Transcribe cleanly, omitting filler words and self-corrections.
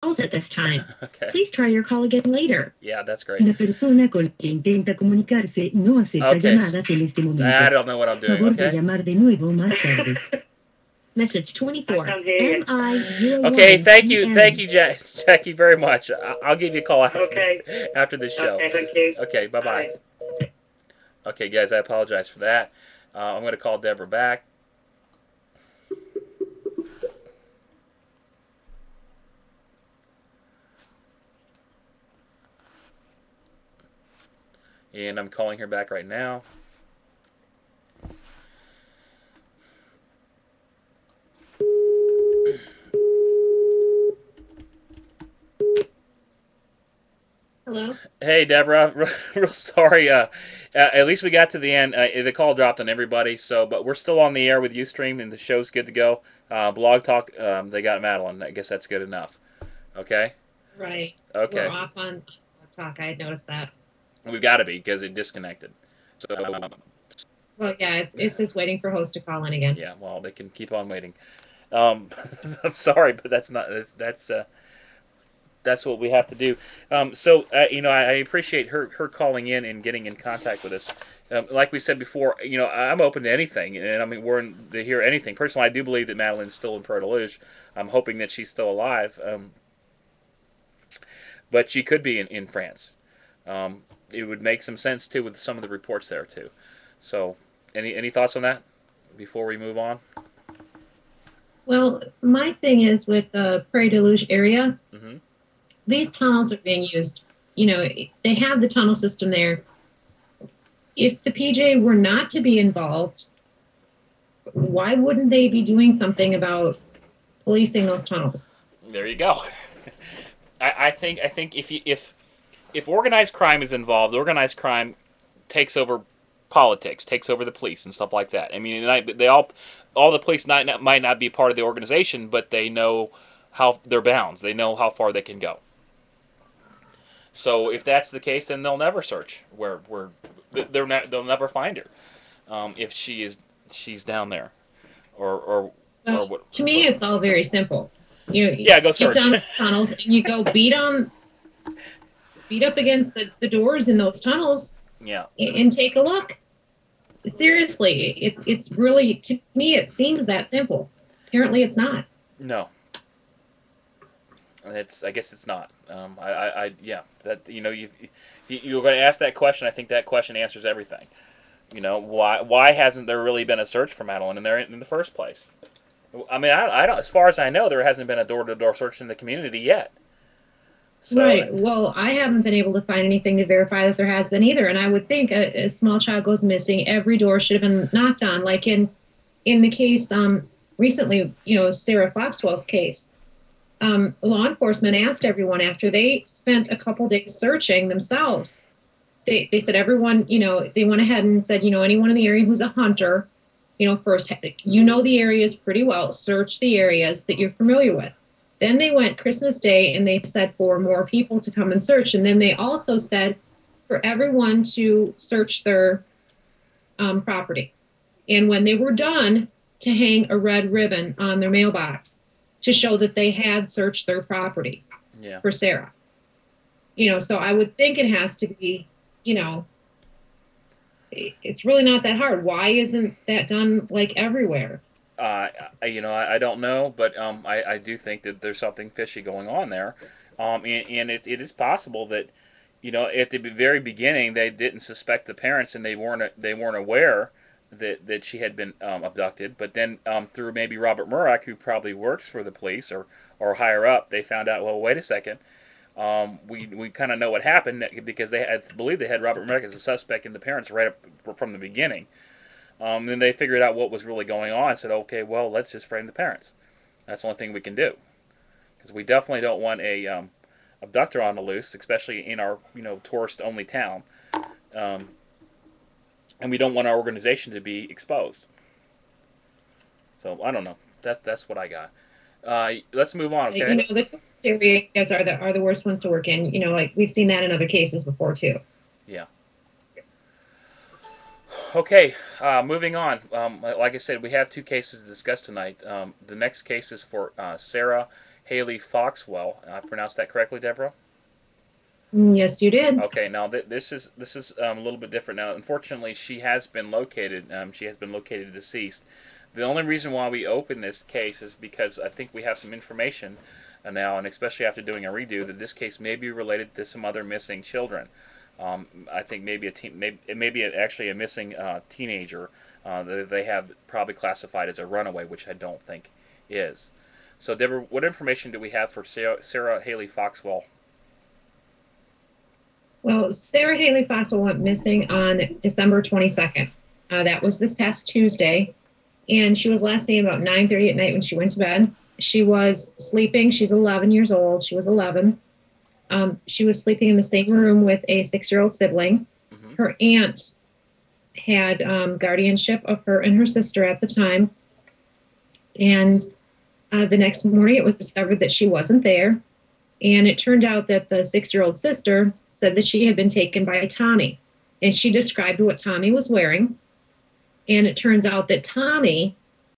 calls at this time. Okay. Please try your call again later. Yeah, that's great. La persona con que intenta comunicarse no acepta Okay. llamadas en este I momento. don't know what I'm doing. Favor de Okay. llamar de nuevo más tarde. Message 24. Okay. MI01 Thank PM. you, Jackie, very much. I'll give you a call after Okay. after this show. Okay, thank you. Okay. Bye bye. Bye. Okay, guys, I apologize for that. I'm going to call Deborah back. And I'm calling her back right now. Hello? Hey, Deborah. Real sorry. At least we got to the end. The call dropped on everybody. But we're still on the air with UStream, and the show's good to go. Blog Talk, they got Madeline. I guess that's good enough. Okay. Right. We're Okay. off on talk. I had noticed that. We've got to be because it disconnected. So Well, yeah, it's just waiting for host to call in again. yeah. Well, they can keep on waiting. Um, I'm sorry, but that's what we have to do. I appreciate her calling in and getting in contact with us. Like we said before, I'm open to anything, and I mean we're in to hear anything. Personally, I do believe that Madeline's still in Port Luge. I'm hoping that she's still alive, but she could be in France. It would make some sense too with some of the reports there too. So, any thoughts on that before we move on? Well, my thing is with the Prairie du Luge area, Mm-hmm. these tunnels are being used. They have the tunnel system there. If the PJ were not to be involved, why wouldn't they be doing something about policing those tunnels? There you go. I think if organized crime is involved, organized crime takes over politics, takes over the police and stuff like that. I mean, they all the police might not be part of the organization, but they know how their bounds. They know how far they can go. So if that's the case, then they'll never search where they'll never find her if she's down there or Well, what. to me, it's all very simple. You Yeah, go get search. down the tunnels and you go beat up against the doors in those tunnels Yeah. and take a look. Seriously, it's really, to me, it seems that simple. Apparently, it's not. No. I guess it's not. Yeah. That you're going to ask that question. I think that question answers everything. Why hasn't there really been a search for Madeline in the first place? I mean, I don't. As far as I know, there hasn't been a door-to-door search in the community yet. So Right. Well, I haven't been able to find anything to verify that there has been either. And I would think a small child goes missing, every door should have been knocked on. Like in the case recently, Sarah Foxwell's case. Law enforcement asked everyone after they spent a couple days searching themselves. They said everyone, they went ahead and said, anyone in the area who's a hunter, first, the areas pretty well, search the areas that you're familiar with. Then they went Christmas Day and they said for more people to come and search. And then they also said for everyone to search their property. And when they were done, to hang a red ribbon on their mailbox to show that they had searched their properties yeah. for Sarah. So I would think it has to be, it's really not that hard. Why isn't that done like everywhere? I don't know, but I do think that there's something fishy going on there, and it is possible that at the very beginning they didn't suspect the parents and they weren't aware that she had been abducted, but then through maybe Robert Murdoch, who probably works for the police or higher up, they found out. Well, wait a second. We kind of know what happened because I believe they had Robert Murdoch as a suspect in the parents right up from the beginning. Then they figured out what was really going on and said, okay, well, let's just frame the parents. That's the only thing we can do. Because we definitely don't want a abductor on the loose, especially in our tourist-only town. Um, and we don't want our organization to be exposed. So I don't know. That's what I got. Let's move on, okay? The tourist areas are the worst ones to work in. Like we've seen that in other cases before too. Yeah. Okay, moving on. Like I said, we have two cases to discuss tonight. The next case is for Sarah Haley Foxwell. I pronounced that correctly, Deborah? Yes, you did. Okay, now this is a little bit different. Now, unfortunately, she has been located. She has been located deceased. The only reason why we open this case is because I think we have some information now, and especially after doing a redo, that this case may be related to some other missing children. I think maybe maybe actually a missing teenager that they have probably classified as a runaway, which I don't think is. So, Deborah, what information do we have for Sarah Haley Foxwell? Well, Sarah Haley Fossil went missing on December 22nd. That was this past Tuesday. And she was last seen about 9:30 at night when she went to bed. She was sleeping. She's 11 years old. She was 11. She was sleeping in the same room with a 6-year-old sibling. Mm-hmm. Her aunt had guardianship of her and her sister at the time. And the next morning, it was discovered that she wasn't there. And it turned out that the 6-year-old sister said that she had been taken by Tommy. And she described what Tommy was wearing. And it turns out that Tommy